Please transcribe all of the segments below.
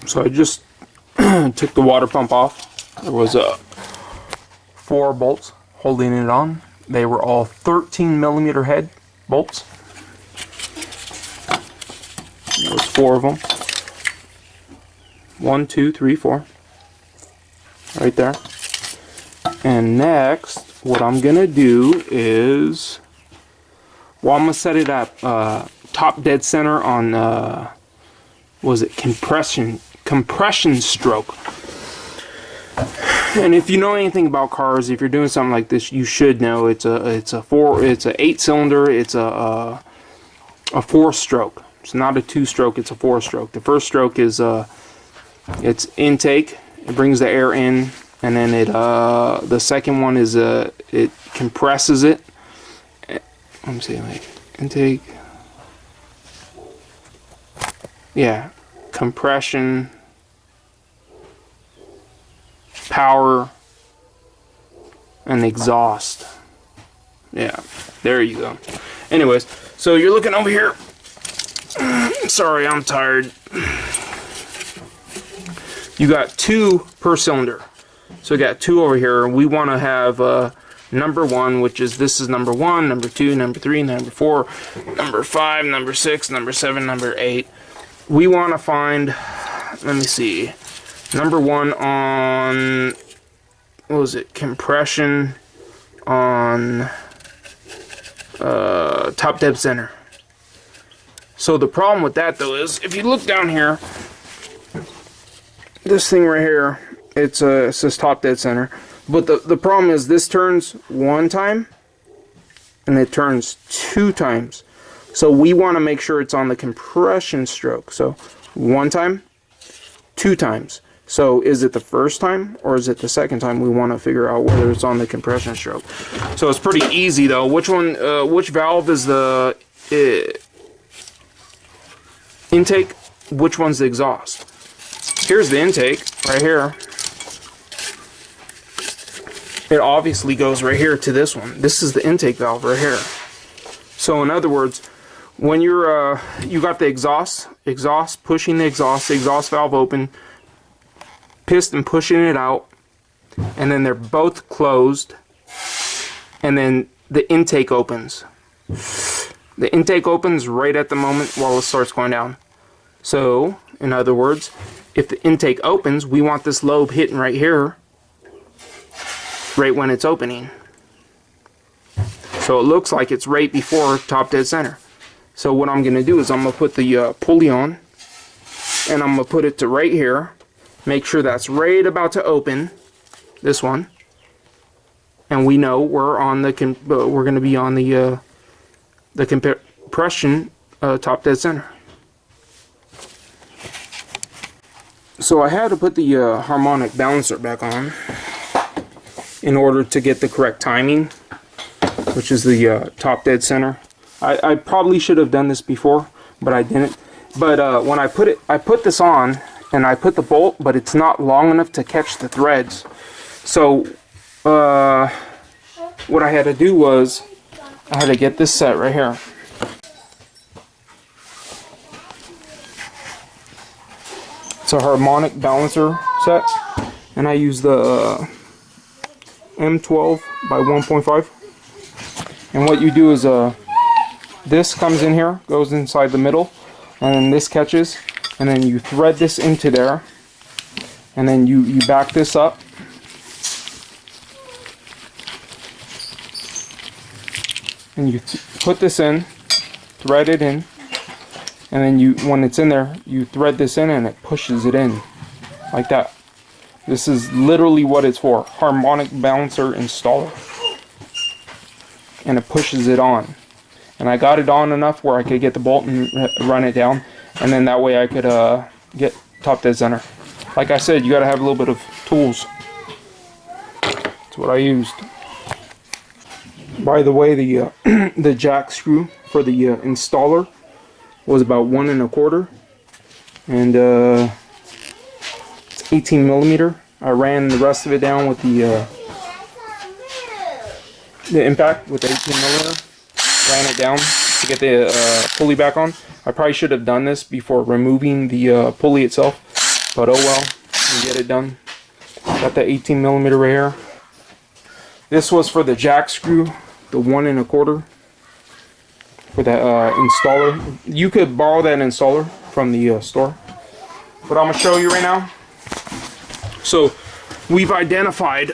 So I just took the water pump off. There was 4 bolts holding it on. They were all 13 millimeter head bolts. There was 4 of them. 1, 2, 3, 4. Right there. And next, what I'm gonna do is, well, I'm gonna set it up top dead center on was it compression stroke. And if you know anything about cars, if you're doing something like this, you should know it's a 8-cylinder. It's a 4-stroke. It's not a 2-stroke. It's a 4-stroke. The first stroke is it's intake. It brings the air in, and then the second one is it compresses it. Let me see, like intake. Yeah, compression, power, and exhaust. Yeah, there you go. Anyways, so you're looking over here. Sorry, I'm tired. You got 2 per cylinder. So we got 2 over here. We want to have number 1, which is, this is number 1, number 2, number 3, number 4, number 5, number 6, number 7, number 8. We want to find, let me see, number 1 on, what was it, compression on top dead center. So the problem with that though is, if you look down here, this thing right here, it says top dead center, but the problem is this turns 1 time and it turns 2 times. So we want to make sure it's on the compression stroke. So 1 time, 2 times. So is it the first time or is it the second time? We want to figure out whether it's on the compression stroke. So it's pretty easy though. Which valve is the intake? Which one's the exhaust? Here's the intake right here. It obviously goes right here to this one. This is the intake valve right here. So in other words, when you're you got the exhaust pushing the exhaust valve open, piston pushing it out, and then they're both closed, and then the intake opens. The intake opens right at the moment while it starts going down. So in other words, if the intake opens, we want this lobe hitting right here, right when it's opening. So it looks like it's right before top dead center. So what I'm going to do is I'm going to put the pulley on, and I'm going to put it to right here, make sure that's right about to open, this one, and we know we're on the we're going to be on the compression top dead center. So I had to put the harmonic balancer back on in order to get the correct timing, which is the top dead center. I probably should have done this before, but I didn't. But when I put this on, and I put the bolt, but it's not long enough to catch the threads. So what I had to do was I had to get this set right here. It's a harmonic balancer set, and I use the M12 by 1.5. And what you do is this comes in here, goes inside the middle, and then this catches, and then you thread this into there, and then you back this up, and you put this in, thread it in, and then when it's in there, you thread this in and it pushes it in like that. This is literally what it's for, harmonic balancer installer, and it pushes it on. And I got it on enough where I could get the bolt and run it down, and then that way I could get top dead center. Like I said, you got to have a little bit of tools. That's what I used. By the way, the the jack screw for the installer was about 1 1/4, and it's 18 millimeter. I ran the rest of it down with the impact with the 18 millimeter. Ran it down to get the pulley back on. I probably should have done this before removing the pulley itself, But oh well, we get it done. Got the 18mm right here. This was for the jack screw, the 1 1/4 for that installer. You could borrow that installer from the store. But I'm gonna show you right now. So we've identified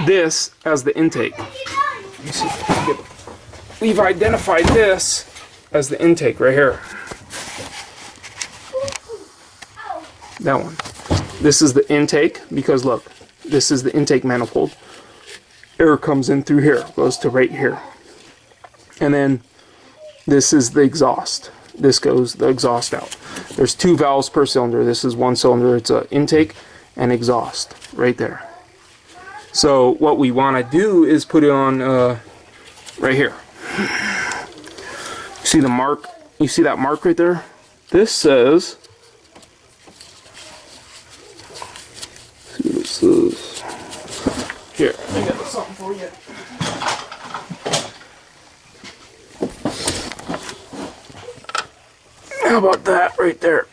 this as the intake. Let me see if I can get it. We've identified this as the intake right here. That one. This is the intake because look, this is the intake manifold. Air comes in through here, goes to right here. And then this is the exhaust. This goes the exhaust out. There's 2 valves per cylinder. This is 1 cylinder. It's an intake and exhaust right there. So what we want to do is put it on right here. See the mark? You see that mark right there? This says, see what it says. Here, I got something for you. How about that right there?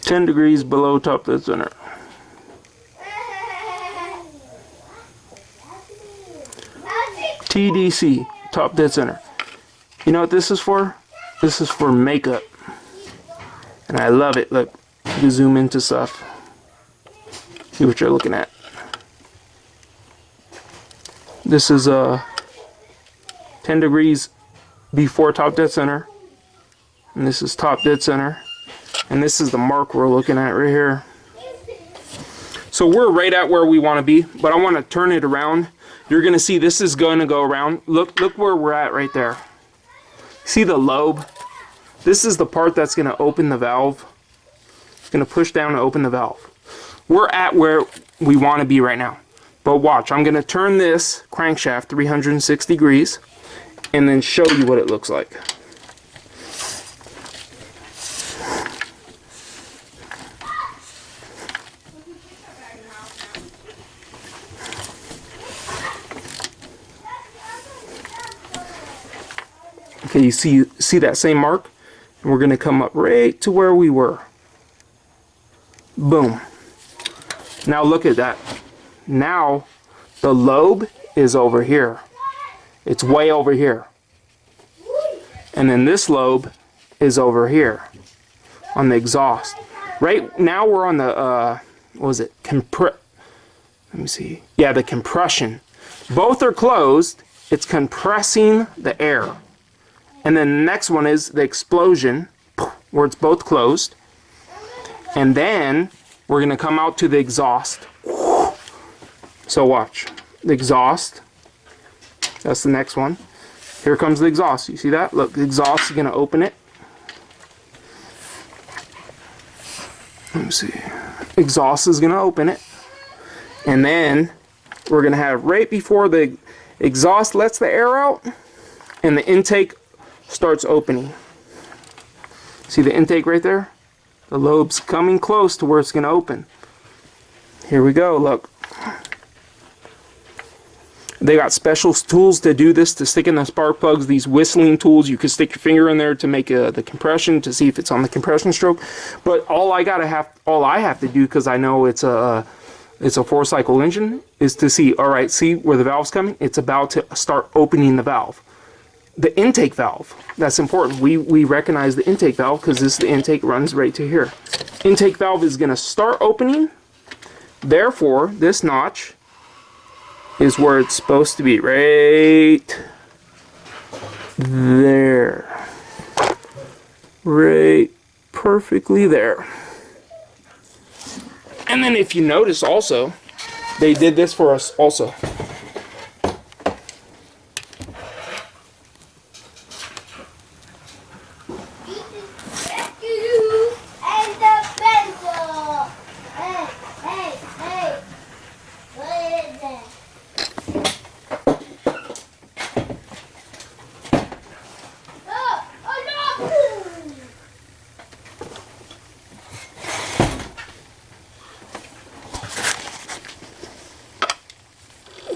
10 degrees below top dead center. TDC, top dead center. You know what this is for? This is for makeup. And I love it. Look, you can zoom into stuff. See what you're looking at. This is 10 degrees before top dead center. And this is top dead center. And this is the mark we're looking at right here. So we're right at where we want to be, but I want to turn it around. You're going to see this is going to go around. Look where we're at right there. See the lobe? This is the part that's going to open the valve. It's going to push down to open the valve. We're at where we want to be right now. But watch, I'm going to turn this crankshaft 360 degrees and then show you what it looks like. Okay, you see that same mark? And we're going to come up right to where we were. Boom. Now look at that. Now the lobe is over here. It's way over here. And then this lobe is over here on the exhaust. Right now we're on the, what was it? Let me see. Yeah, the compression. Both are closed. It's compressing the air. And then the next one is the explosion, where it's both closed. And then we're going to come out to the exhaust. So watch. The exhaust. That's the next one. Here comes the exhaust. You see that? Look, the exhaust is going to open it. Let me see. Exhaust is going to open it. And then we're going to have right before the exhaust lets the air out and the intake starts opening. See the intake right there? The lobe's coming close to where it's going to open. Here we go, look. They got special tools to do this, to stick in the spark plugs, these whistling tools. You can stick your finger in there to make the compression, to see if it's on the compression stroke. But all I have to do, because I know it's a 4-cycle engine, is to see, all right, see where the valve's coming? It's about to start opening the valve. The intake valve, that's important. We recognize the intake valve because the intake runs right to here. Intake valve is going to start opening. Therefore, this notch is where it's supposed to be, right there. Right perfectly there. And then if you notice also, they did this for us also.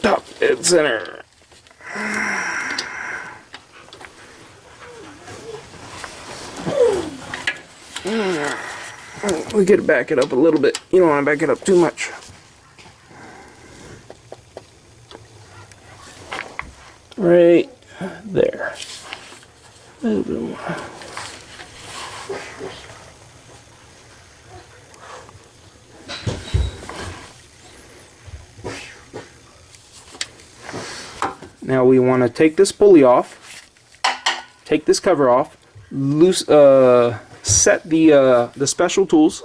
Top dead center. We could back it up a little bit. You don't want to back it up too much. Right there. A little bit more. Now we want to take this pulley off, take this cover off, loose, set the special tools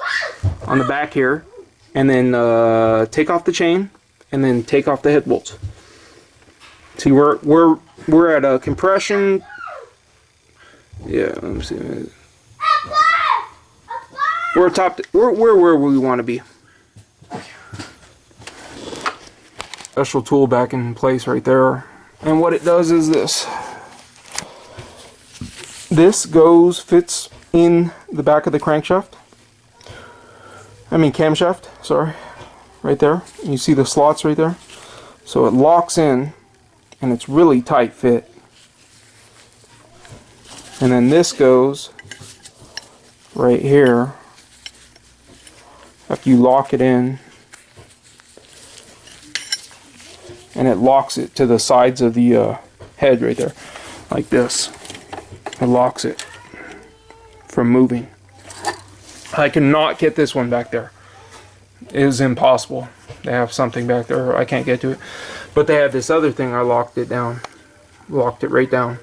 on the back here, and then take off the chain, and then take off the head bolts. See, we're at a compression. Yeah, let me see. We're top. We're where we want to be. Special tool back in place right there. And what it does is this. This fits in the back of the crankshaft. I mean camshaft, sorry. Right there. You see the slots right there? So it locks in and it's really tight fit. And then this goes right here. After you lock it in, and it locks it to the sides of the head right there, like this. It locks it from moving. I cannot get this one back there. It is impossible. They have something back there. I can't get to it. But they have this other thing. I locked it down. Locked it right down.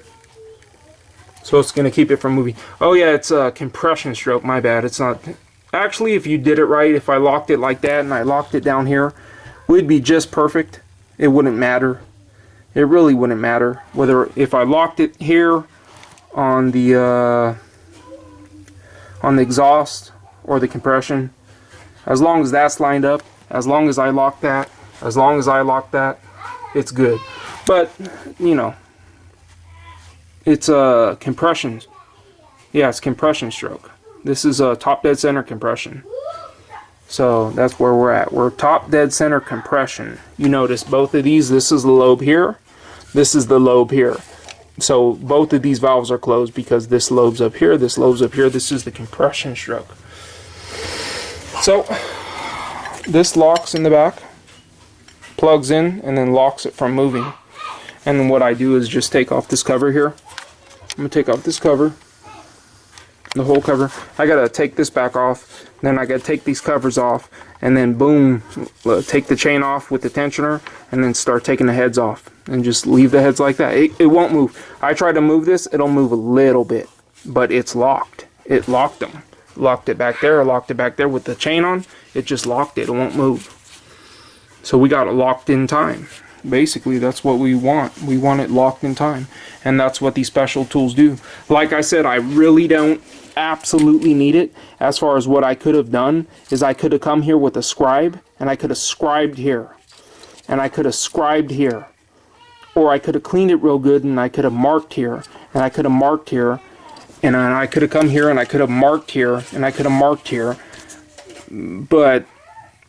So it's going to keep it from moving. Oh yeah, it's a compression stroke. My bad. It's not. Actually, if you did it right, if I locked it like that and I locked it down here, would be just perfect. It wouldn't matter. It really wouldn't matter whether if I locked it here on the exhaust or the compression. As long as that's lined up, as long as I lock that, it's good. But you know, it's a compression. Yeah, it's compression stroke. This is a top dead center compression. So that's where we're at. We're top dead center compression. You notice both of these, this is the lobe here, this is the lobe here. So both of these valves are closed because this lobe's up here, this lobe's up here. This is the compression stroke. So this locks in the back, plugs in, and then locks it from moving. And then what I do is just take off this cover here. I'm going to take off this cover, the whole cover. I got to take this back off. Then I got to take these covers off, and then boom, take the chain off with the tensioner, and then start taking the heads off, and just leave the heads like that. It won't move. I try to move this, it'll move a little bit, but it's locked. It locked them. Locked it back there, locked it back there with the chain on. It just locked it. It won't move. So we got it locked in time. Basically, that's what we want. We want it locked in time, and that's what these special tools do. Like I said, I really don't absolutely need it. As far as what I could have done is I could have come here with a scribe, and I could have scribed here, and I could have scribed here, or I could have cleaned it real good and I could have marked here, and I could have marked here, and then I could have come here and I could have marked here, and I could have marked here. But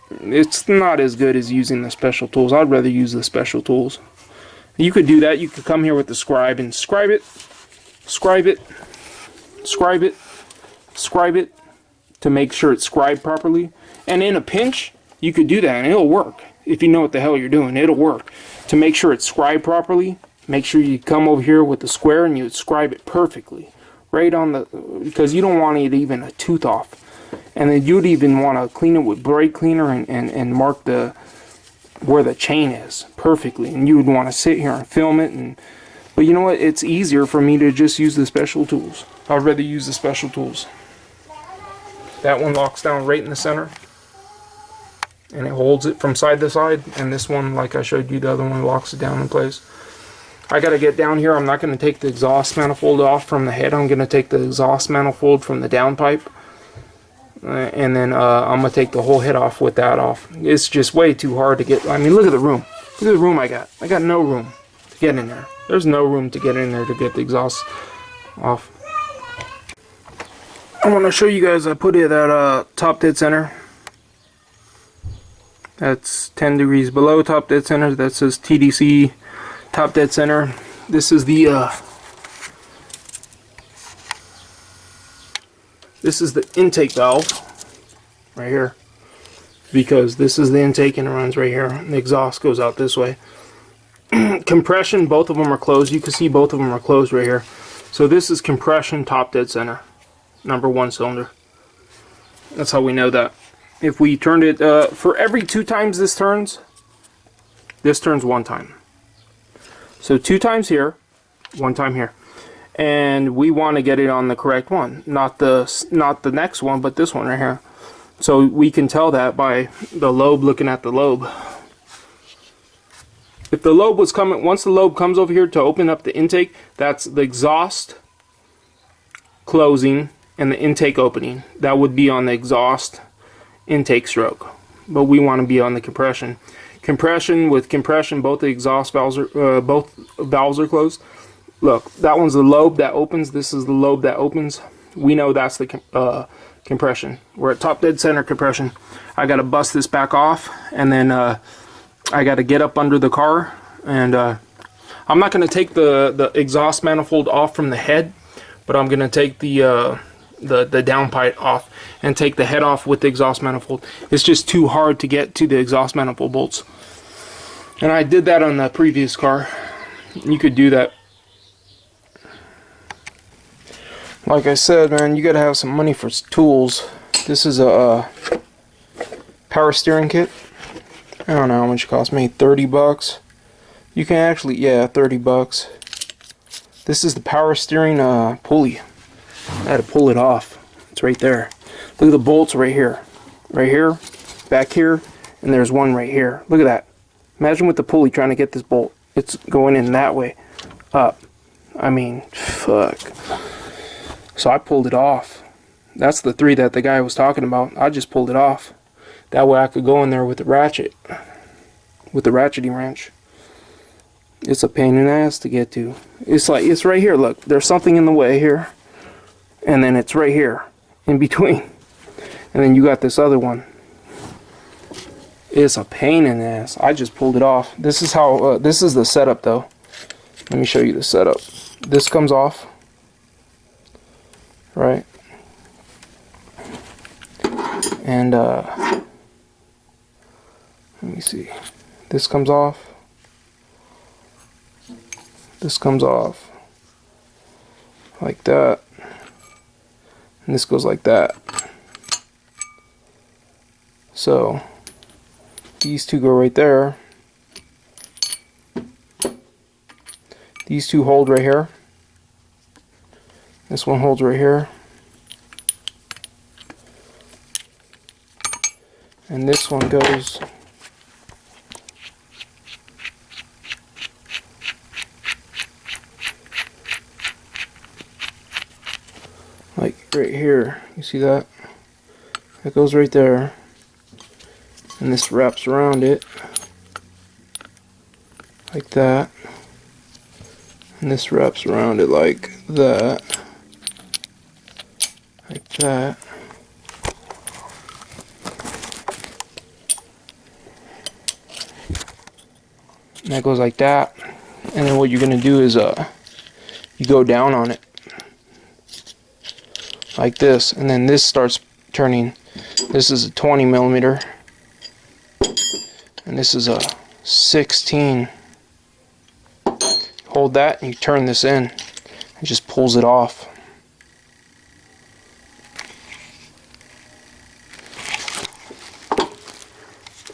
it's not as good as using the special tools. I'd rather use the special tools. You could do that. You could come here with the scribe and scribe it, scribe it, scribe it, scribe it to make sure it's scribed properly. And in a pinch, you could do that and it'll work. If you know what the hell you're doing, it'll work. To make sure it's scribed properly, make sure you come over here with the square and you scribe it perfectly. Right on the, because you don't want it even a tooth off. And then you'd even want to clean it with brake cleaner and mark the where the chain is perfectly. And you would want to sit here and film it. But you know what? It's easier for me to just use the special tools. I'd rather use the special tools. That one locks down right in the center, and it holds it from side to side. And this one, like I showed you, the other one locks it down in place. I got to get down here. I'm not going to take the exhaust manifold off from the head. I'm going to take the exhaust manifold from the downpipe. And then I'm going to take the whole head off with that off. It's just way too hard to get. I mean, look at the room. Look at the room I got. I got no room to get in there. There's no room to get in there to get the exhaust off. I want to show you guys, I put it at top dead center. That's 10 degrees below top dead center. That says TDC top dead center. This is the intake valve. right here, because this is the intake and it runs right here, and the exhaust goes out this way. Compression, both of them are closed. You can see both of them are closed right here. So this is compression, top dead center, number 1 cylinder. That's how we know that. If we turned it, for every 2 times this turns 1 time. So 2 times here, 1 time here. And we want to get it on the correct one, not the next one, but this one right here. So we can tell that by the lobe, looking at the lobe. If the lobe was coming, once the lobe comes over here to open up the intake, that's the exhaust closing and the intake opening. That would be on the exhaust intake stroke, but we want to be on the compression. With compression, both the exhaust valves are closed. Look, that one's the lobe that opens. This is the lobe that opens. We know that's the compression. We're at top dead center compression. I got to bust this back off, and then I got to get up under the car, and I'm not going to take the exhaust manifold off from the head, but I'm going to take the downpipe off and take the head off with the exhaust manifold. It's just too hard to get to the exhaust manifold bolts, and I did that on the previous car. You could do that. Like I said, man, you got to have some money for tools. This is a power steering kit. I don't know how much it cost me, 30 bucks. You can actually, yeah, 30 bucks. This is the power steering pulley. I had to pull it off. It's right there. Look at the bolts right here. Right here, back here, and there's one right here. Look at that. Imagine with the pulley trying to get this bolt. It's going in that way, up. I mean, fuck. So I pulled it off. That's the 3 that the guy was talking about. I just pulled it off. That way I could go in there with the ratchet, with the ratcheting wrench. It's a pain in the ass to get to. It's like, it's right here, look. There's something in the way here. And then it's right here, in between. And then you got this other one. It's a pain in the ass. I just pulled it off. This is how, this is the setup though. Let me show you the setup. This comes off. Right? And, let me see. This comes off. This comes off. Like that. And this goes like that. So, these 2 go right there. These 2 hold right here. This one holds right here. And this one goes like right here. You see that? That goes right there. And this wraps around it like that. And this wraps around it like that. Like that. And that goes like that. And then what you're gonna do is you go down on it like this, and then this starts turning. This is a 20 millimeter, and this is a 16. Hold that and you turn this in. It just pulls it off.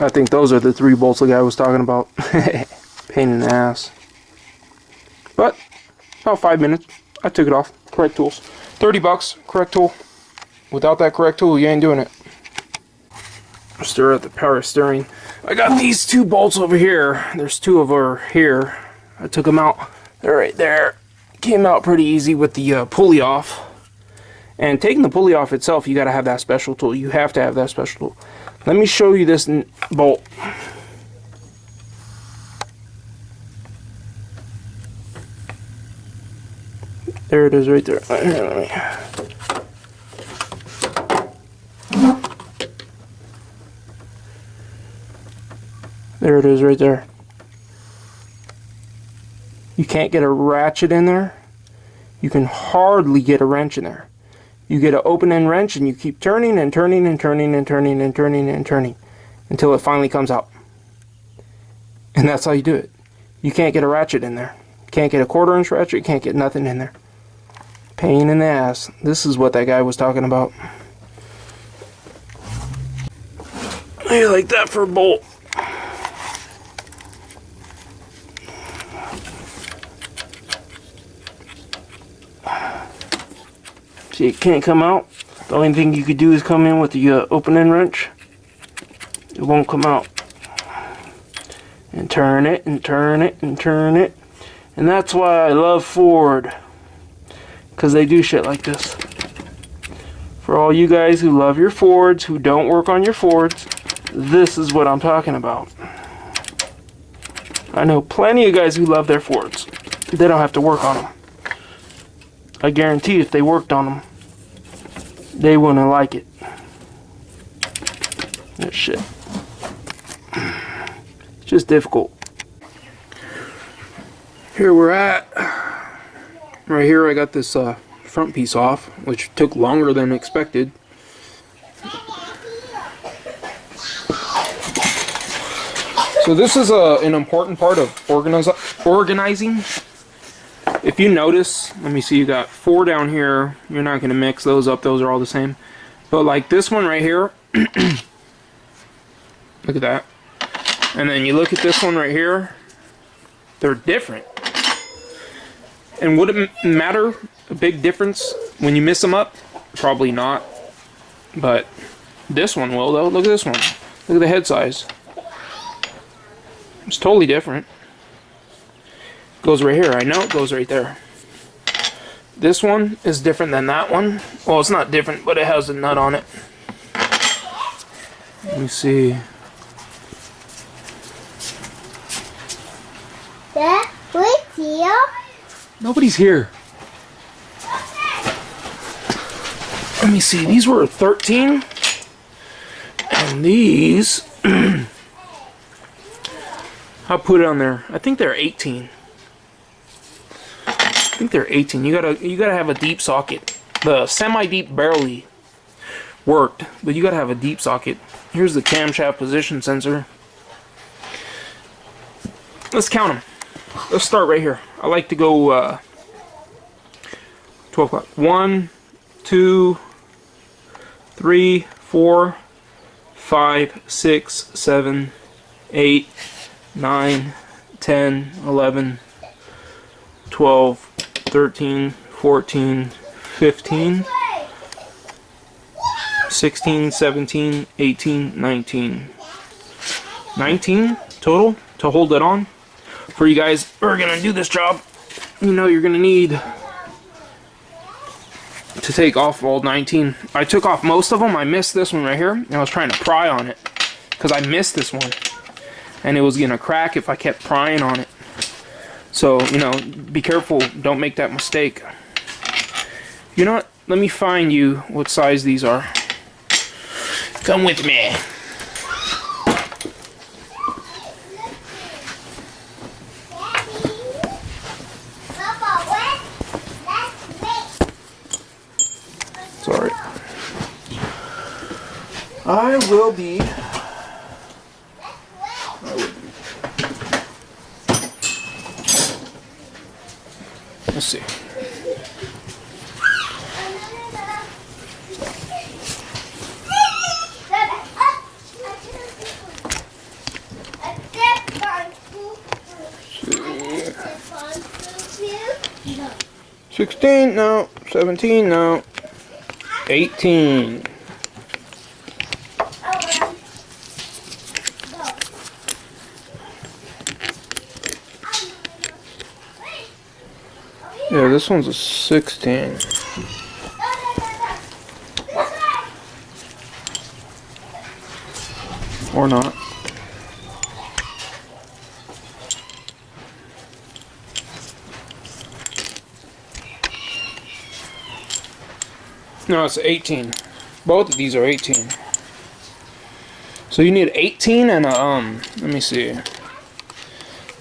I think those are the 3 bolts the guy was talking about. Pain in the ass. But about 5 minutes. I took it off. Correct tools. 30 bucks. Correct tool. Without that correct tool, you ain't doing it. Stir at the power steering. I got these 2 bolts over here. There's 2 over here. I took them out. They're right there. Came out pretty easy with the pulley off. And taking the pulley off itself, you gotta have that special tool. You have to have that special tool. Let me show you this bolt. There it is right there. There it is right there. You can't get a ratchet in there. You can hardly get a wrench in there. You get an open-end wrench and you keep turning and turning and turning and turning and turning and turning until it finally comes out. And that's how you do it. You can't get a ratchet in there. Can't get a 1/4 inch ratchet, can't get nothing in there. Pain in the ass. This is what that guy was talking about. I like that for a bolt. See, it can't come out. The only thing you could do is come in with the open-end wrench. It won't come out. And turn it, and turn it, and turn it. And that's why I love Ford. Because they do shit like this. For all you guys who love your Fords, who don't work on your Fords, this is what I'm talking about. I know plenty of guys who love their Fords. They don't have to work on them. I guarantee if they worked on them, they wouldn't like it. That shit. It's just difficult. Here we're at. Right here I got this front piece off, which took longer than expected. So this is an important part of organizing. If you notice, let me see, you got 4 down here. You're not going to mix those up. Those are all the same. But like this one right here, look at that. And then you look at this one right here, they're different. And would it matter a big difference when you mix them up? Probably not. But this one will though. Look at this one. Look at the head size. It's totally different. Goes right here. I know it goes right there. This one is different than that one. Well, it's not different, but it has a nut on it. Let me see. Dad, wait here. Nobody's here. Let me see. These were 13. And these... I'll put it on there. I think they're 18. I think they're 18. You gotta have a deep socket. The semi-deep barely worked, but you gotta have a deep socket. Here's the camshaft position sensor. Let's count them. Let's start right here. I like to go 12 o'clock. 1, 2, 3, 4, 5, 6, 7, 8, 9, 10, 11, 12, 13, 14, 15, 16, 17, 18, 19. 19 total to hold it on. For you guys who are going to do this job, you know you're going to need to take off all 19. I took off most of them. I missed this one right here. And I was trying to pry on it because I missed this one. And it was going to crack if I kept prying on it. So, you know, be careful. Don't make that mistake. You know what? Let me find you what size these are. Come with me. Sorry. I will be... Let's see. No. 16, no. 17, no. 18. Yeah, this one's a 16. Or not. No, it's 18. Both of these are 18. So you need 18 and a, let me see. Let's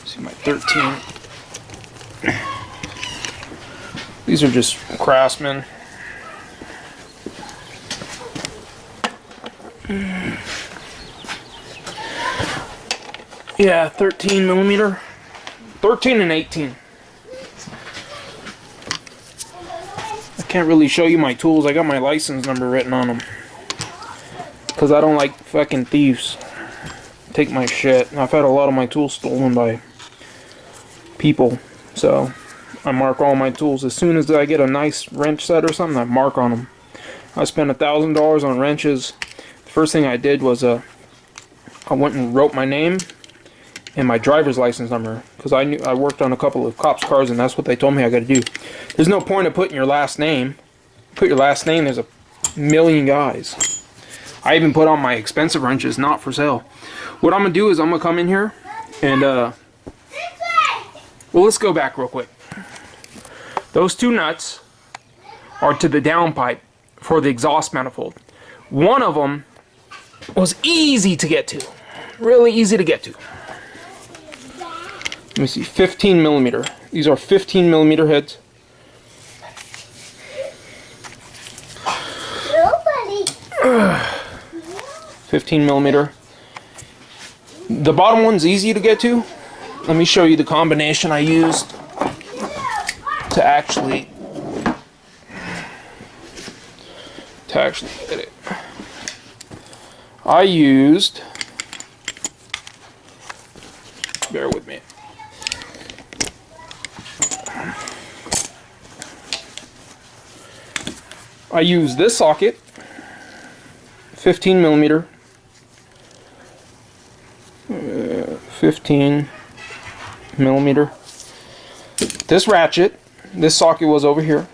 see my 13. These are just Craftsman. Yeah, 13 millimeter. 13 and 18. I can't really show you my tools. I got my license number written on them. Because I don't like fucking thieves. Take my shit. I've had a lot of my tools stolen by people. So I mark all my tools. As soon as I get a nice wrench set or something, I mark on them. I spent $1,000 on wrenches. The first thing I did was I went and wrote my name and my driver's license number, because I worked on a couple of cops' cars, and that's what they told me I got to do. There's no point of putting your last name. Put your last name. There's a million guys. I even put on my expensive wrenches, not for sale. What I'm gonna do is I'm gonna come in here and well, let's go back real quick. Those two nuts are to the downpipe for the exhaust manifold. One of them was easy to get to, really easy to get to. Let me see, 15 millimeter. These are 15 millimeter heads. Nobody. 15 millimeter. The bottom one's easy to get to. Let me show you the combination I used to actually get it. I used, bear with me. I use this socket, 15 millimeter, 15 millimeter. This ratchet, this socket was over here,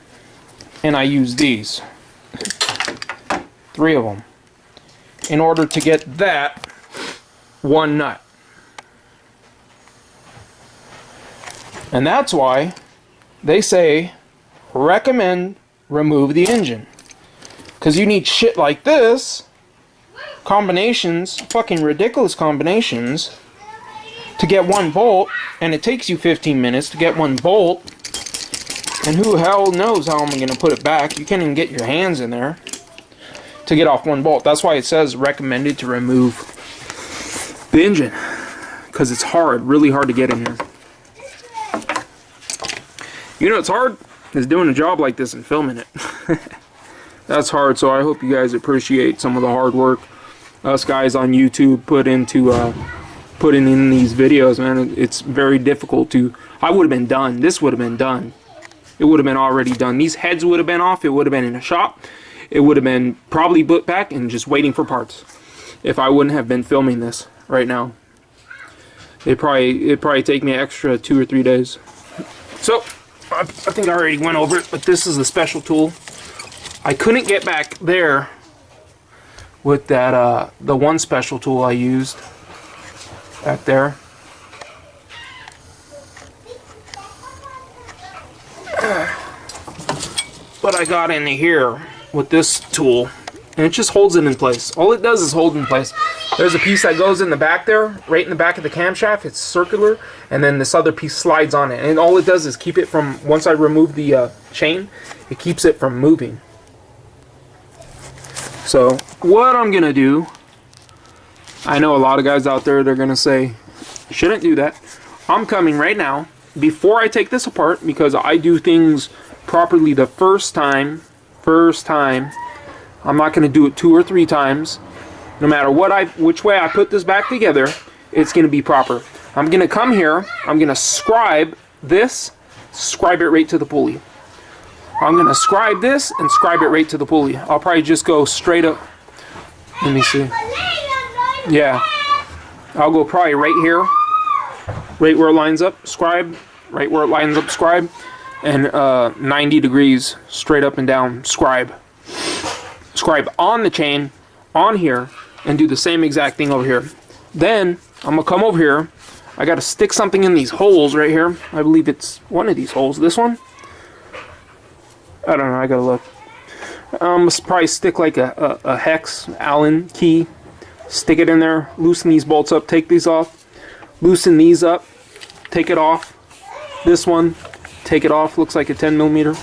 and I used these, 3 of them, in order to get that one nut. And that's why they say recommend remove the engine, because you need shit like this, combinations, fucking ridiculous combinations, to get one bolt, and it takes you 15 minutes to get one bolt, and who the hell knows how I'm going to put it back. You can't even get your hands in there to get off one bolt. That's why it says recommended to remove the engine, because it's hard, really hard to get in here. You know, it's hard is doing a job like this and filming it. That's hard, so I hope you guys appreciate some of the hard work us guys on YouTube put into putting in these videos, man. It's very difficult to, I would have been done. This would have been done. It would have been already done. These heads would have been off. It would have been in a shop. It would have been probably put back and just waiting for parts if I wouldn't have been filming this right now. It'd probably take me an extra 2 or 3 days. So I think I already went over it, but this is the special tool. I couldn't get back there with that the one special tool I used back there. But I got in here with this tool, and it just holds it in place. All it does is hold in place. There's a piece that goes in the back there, right in the back of the camshaft. It's circular, and then this other piece slides on it. And all it does is keep it from, once I remove the chain, it keeps it from moving. So what I'm gonna do, I know a lot of guys out there, they're gonna say, shouldn't do that. I'm coming right now, before I take this apart, because I do things properly the first time. I'm not gonna do it 2 or 3 times. No matter which way I put this back together, it's gonna be proper. I'm gonna come here, I'm gonna scribe this, scribe it right to the pulley. I'm gonna scribe this and scribe it right to the pulley. I'll probably just go straight up. Let me see. Yeah. I'll go probably right here, right where it lines up, scribe, right where it lines up, scribe, and 90 degrees straight up and down, scribe. Scribe on the chain, on here, and do the same exact thing over here. Then I'm gonna come over here. I gotta stick something in these holes right here. I believe it's one of these holes. This one? I don't know, I gotta look. Probably stick like a hex Allen key, stick it in there, loosen these bolts up, take these off, loosen these up, take it off. This one, take it off, looks like a 10 millimeter.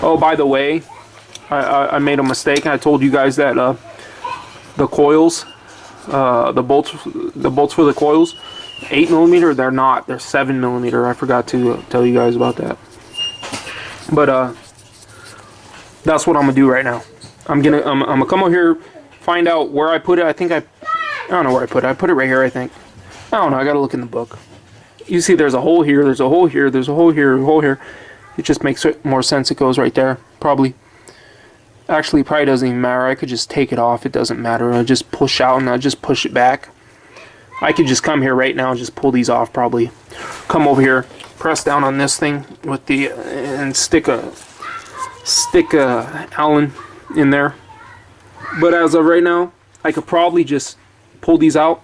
Oh, by the way, I made a mistake. I told you guys that the coils, the bolts for the coils, 8mm. They're not. They're 7mm. I forgot to tell you guys about that. But that's what I'm gonna do right now. I'm gonna come over here, find out where I put it. I don't know where I put it. I put it right here, I think. I don't know. I gotta look in the book. You see, there's a hole here. There's a hole here. There's a hole here. A hole here. It just makes more sense. It goes right there. Probably. Actually, probably doesn't even matter. I could just take it off. It doesn't matter. I just push out and I just push it back. I could just come here right now and just pull these off. Probably. Come over here, press down on this thing with the and stick a Allen in there. But as of right now, I could probably just pull these out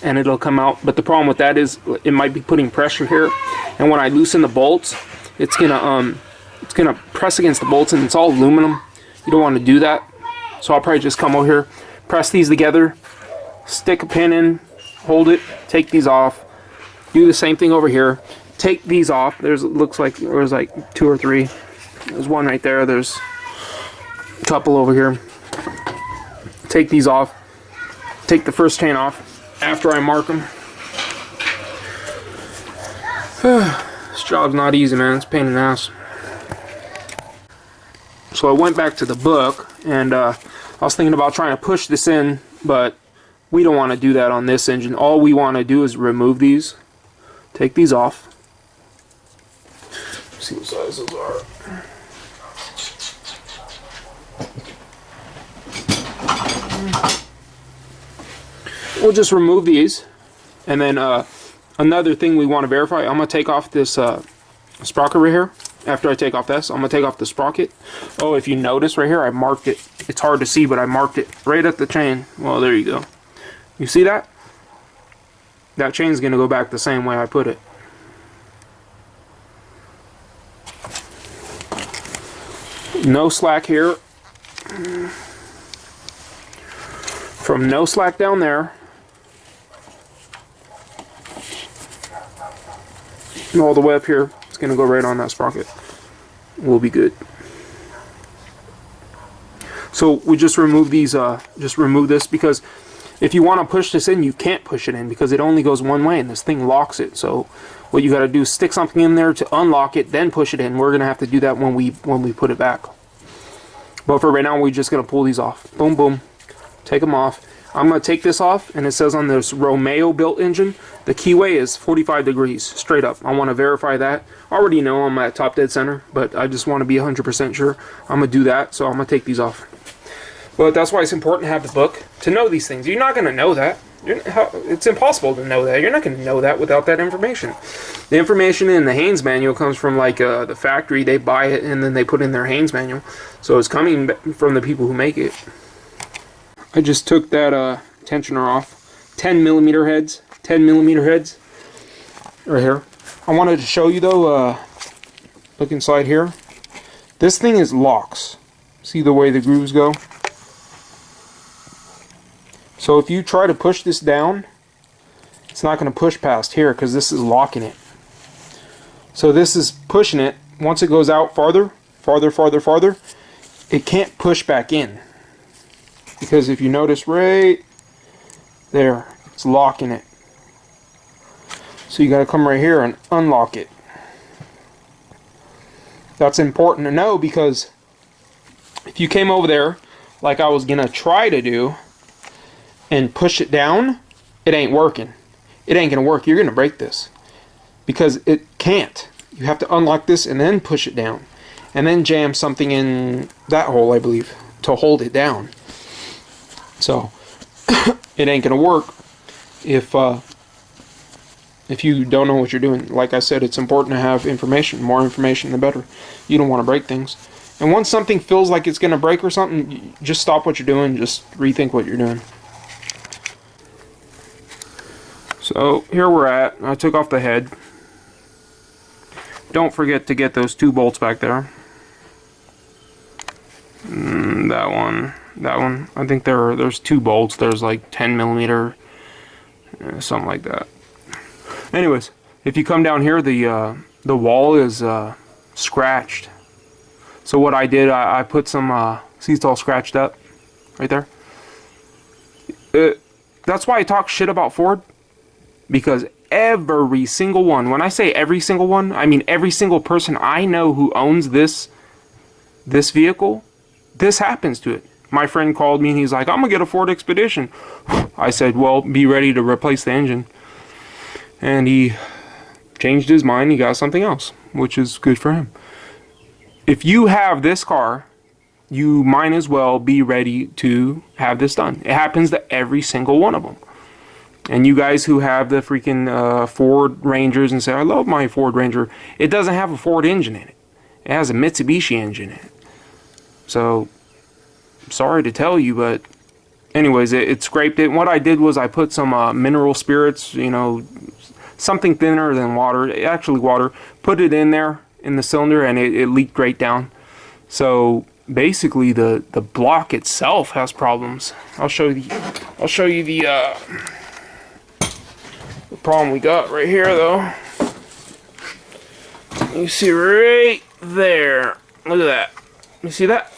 and it'll come out. But the problem with that is it might be putting pressure here, and when I loosen the bolts, it's gonna press against the bolts, and it's all aluminum. You don't want to do that. So I'll probably just come over here, press these together, stick a pin in, hold it, take these off, do the same thing over here, take these off. Looks like there's like 2 or 3. There's one right there. There's a couple over here. Take these off. Take the first chain off after I mark them. This job's not easy, man. It's a pain in the ass. So I went back to the book, and I was thinking about trying to push this in, but we don't want to do that on this engine. All we want to do is remove these. Take these off. See what size those are. We'll just remove these, and then another thing we want to verify, I'm going to take off this sprocket right here. After I take off this, I'm going to take off the sprocket. Oh, if you notice right here, I marked it. It's hard to see, but I marked it right at the chain. Well, there you go. You see that? That chain's going to go back the same way I put it. No slack here. From no slack down there, and all the way up here, it's going to go right on that sprocket. We'll be good. So we just remove these, just remove this, because if you want to push this in, you can't push it in because it only goes one way and this thing locks it. So what you got to do is stick something in there to unlock it, then push it in. We're going to have to do that when we put it back. But for right now, we're just going to pull these off. Boom, boom. Take them off. I'm going to take this off, and it says on this Romeo built engine, the keyway is 45 degrees, straight up. I want to verify that. I already know I'm at top dead center, but I just want to be 100% sure. I'm going to do that, so I'm going to take these off. But that's why it's important to have the book, to know these things. You're not going to know that. It's impossible to know that. You're not going to know that without that information. The information in the Haynes manual comes from like the factory. They buy it, and then they put in their Haynes manual. So it's coming from the people who make it. I just took that tensioner off. 10mm heads. 10mm heads. Right here. I wanted to show you though, look inside here. This thing is locks. See the way the grooves go? So if you try to push this down, it's not going to push past here because this is locking it. So this is pushing it. Once it goes out farther, farther, it can't push back in. Because if you notice right there, it's locking it. So you got to come right here and unlock it. That's important to know because if you came over there like I was going to try to do and push it down, it ain't working. It ain't going to work. You're going to break this because it can't. You have to unlock this and then push it down and then jam something in that hole, I believe, to hold it down. So it ain't gonna work if you don't know what you're doing. Like I said, it's important to have information. More information, the better. You don't want to break things. And once something feels like it's gonna break or something, just stop what you're doing. Just rethink what you're doing. So here we're at. I took off the head. Don't forget to get those 2 bolts back there. That one. I think there's 2 bolts. There's like 10mm, something like that. Anyways, if you come down here, the wall is scratched. So what I did, I put some. See, it's all scratched up, right there. That's why I talk shit about Ford, because every single one, when I say every single one, I mean every single person I know who owns this vehicle, this happens to it. My friend called me and he's like, I'm gonna get a Ford Expedition. I said, well, be ready to replace the engine. And he changed his mind. He got something else, which is good for him. If you have this car, you might as well be ready to have this done. It happens to every single one of them. And you guys who have the freaking Ford Rangers and say, I love my Ford Ranger, it doesn't have a Ford engine in it. It has a Mitsubishi engine in it. So, sorry to tell you, but anyways, it scraped it. And what I did was I put some mineral spirits, you know, something thinner than water, actually water, put it in there in the cylinder, and it leaked right down. So basically the block itself has problems. I'll show you the problem we got right here though. You see right there. Look at that. You see that?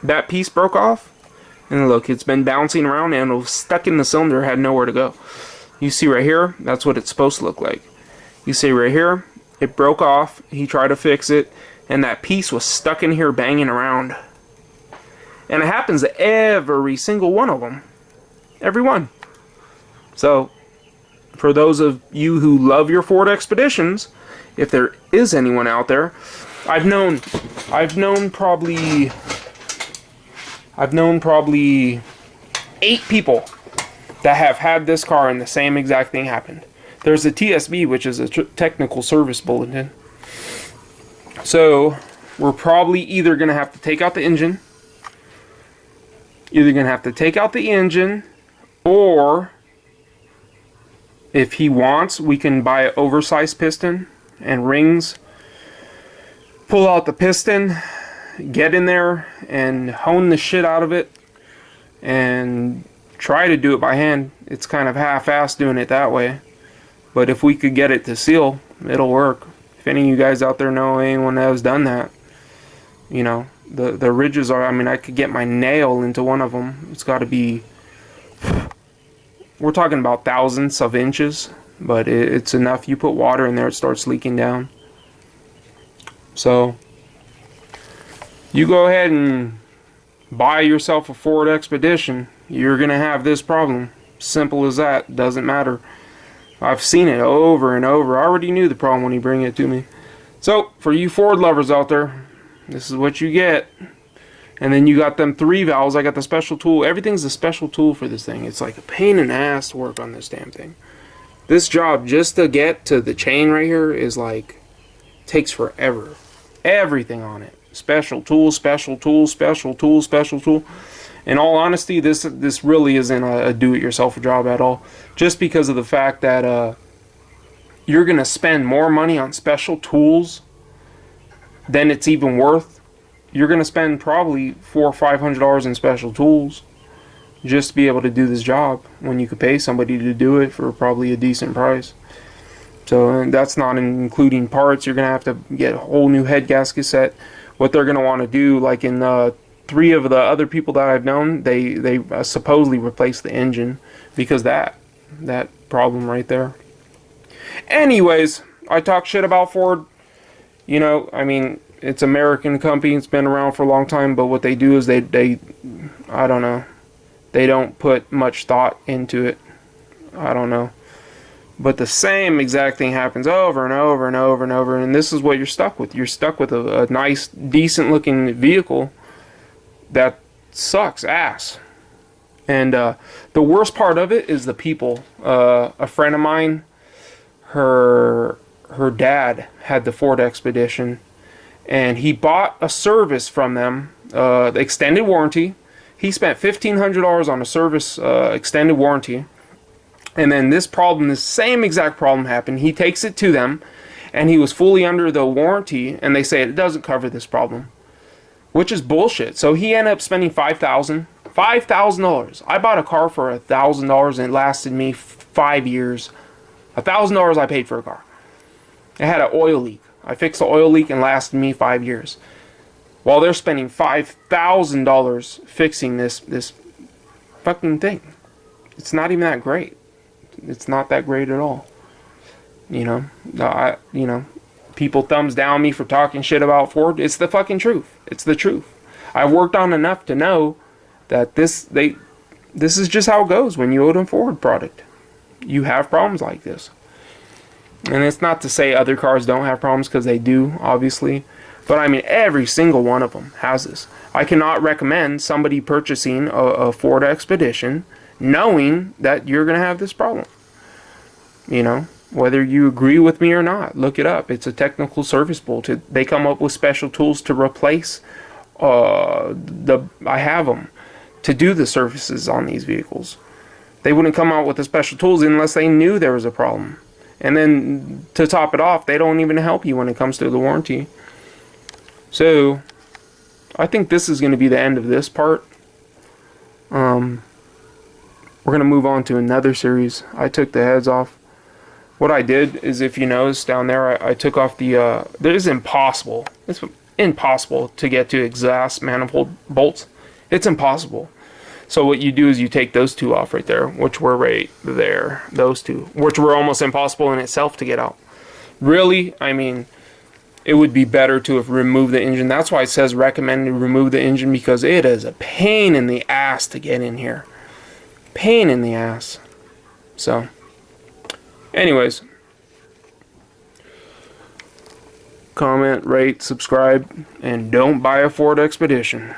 That piece broke off. And look, it's been bouncing around and it was stuck in the cylinder, had nowhere to go. You see right here, that's what it's supposed to look like. You see right here, it broke off. He tried to fix it, and that piece was stuck in here banging around. And it happens to every single one of them. Every one. So, for those of you who love your Ford Expeditions, if there is anyone out there, I've known probably 8 people that have had this car and the same exact thing happened. There's a TSB, which is a technical service bulletin. So we're probably either going to have to take out the engine, or if he wants, we can buy an oversized piston and rings, pull out the piston, get in there and hone the shit out of it and try to do it by hand. It's kind of half-assed doing it that way, but if we could get it to seal, it'll work. If any of you guys out there know anyone that has done that, you know, the ridges are, I mean, I could get my nail into one of them. It's got to be, we're talking about thousands of inches, but it's enough. You put water in there, it starts leaking down. So you go ahead and buy yourself a Ford Expedition, you're going to have this problem. Simple as that. Doesn't matter. I've seen it over and over. I already knew the problem when he bring it to me. So, for you Ford lovers out there, this is what you get. And then you got them 3 valves. I got the special tool. Everything's a special tool for this thing. It's like a pain in the ass to work on this damn thing. This job, just to get to the chain right here, is like, takes forever. Everything on it. Special tool, special tool, special tool, special tool. In all honesty, this really isn't a do-it-yourself job at all. Just because of the fact that you're going to spend more money on special tools than it's even worth. You're going to spend probably $400 or $500 in special tools just to be able to do this job, when you could pay somebody to do it for probably a decent price. So, and that's not including parts. You're going to have to get a whole new head gasket set. What they're going to want to do, like in 3 of the other people that I've known, they supposedly replaced the engine because that problem right there. Anyways, I talk shit about Ford. You know, I mean, it's an American company. It's been around for a long time, but what they do is they I don't know. They don't put much thought into it. I don't know. But the same exact thing happens over and over and over and over, and this is what you're stuck with. You're stuck with a nice, decent-looking vehicle that sucks ass. And the worst part of it is the people. A friend of mine, her dad had the Ford Expedition, and he bought a service from them, the extended warranty. He spent $1,500 on a service extended warranty. And then this same exact problem happened. He takes it to them, and he was fully under the warranty, and they say it doesn't cover this problem, which is bullshit. So he ended up spending $5,000. I bought a car for $1,000, and it lasted me 5 years. $1,000 I paid for a car. It had an oil leak. I fixed the oil leak and lasted me 5 years. while they're spending $5,000 fixing this fucking thing. It's not even that great. It's not that great at all. You know, people thumbs down me for talking shit about Ford. It's the fucking truth. It's the truth. I've worked on enough to know that this is just how it goes when you own a Ford product. You have problems like this. And it's not to say other cars don't have problems, because they do, obviously. But I mean, every single one of them has this. I cannot recommend somebody purchasing a Ford Expedition knowing that you're going to have this problem. You know, whether you agree with me or not, look it up. It's a technical service bulletin. They come up with special tools to replace I have them to do the services on these vehicles. They wouldn't come out with the special tools unless they knew there was a problem. And then to top it off, they don't even help you when it comes to the warranty. So I think this is going to be the end of this part. We're going to move on to another series. I took the heads off. What I did is, if you notice down there, I took off the it is impossible. It's impossible to get to exhaust manifold bolts. It's impossible. So what you do is you take those two off right there, which were right there, those two, which were almost impossible in itself to get out. Really, I mean, it would be better to have removed the engine. That's why it says recommend to remove the engine, because it is a pain in the ass to get in here. Pain in the ass. So, anyways, comment, rate, subscribe, and don't buy a Ford Expedition.